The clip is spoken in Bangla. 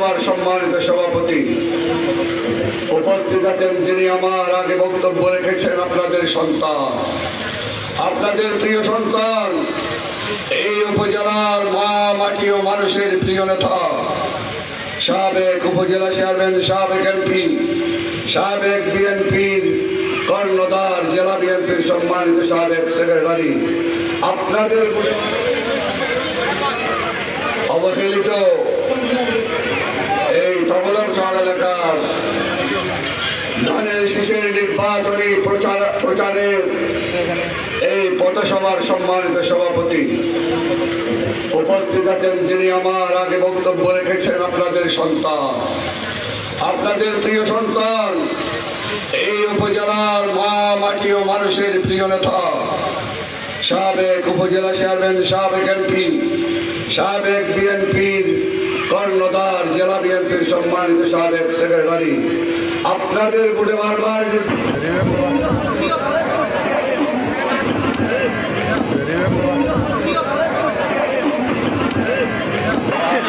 পৌরসভার সম্মানিত সভাপতি, উপস্থিত আছেন যিনি আমার আগে বক্তব্য রেখেছেন, আপনাদের সন্তান, আপনাদের প্রিয় সন্তান, এই উপজেলার মা মাটি ও মানুষের প্রিয় নেতা, সাবেক উপজেলা চেয়ারম্যান, সাবেক এমপি, সাবেক বিএনপির কর্ণধার, জেলা বিএনপির সম্মানিত সাবেক সেক্রেটারি, আপনাদের অবহেলিত এই তগলর শহর এলাকার ধানের শীষের নির্বাচনী প্রচারের এই পথসভার সম্মানিত সভাপতি, উপস্থিত আছেন যিনি আমার আগে বক্তব্য রেখেছেন, আপনাদের সন্তান, আপনাদের প্রিয় সন্তান, এই উপজেলার মা মাটি ও মানুষের প্রিয় নেতা, সাবেক উপজেলা চেয়ারম্যান, সাবেক এমপি, সাবেক বিএনপির কর্ণধার, জেলা বিএনপির সম্মানিত সাবেক সেক্রেটারি, আপনাদের বুড়ে বারবার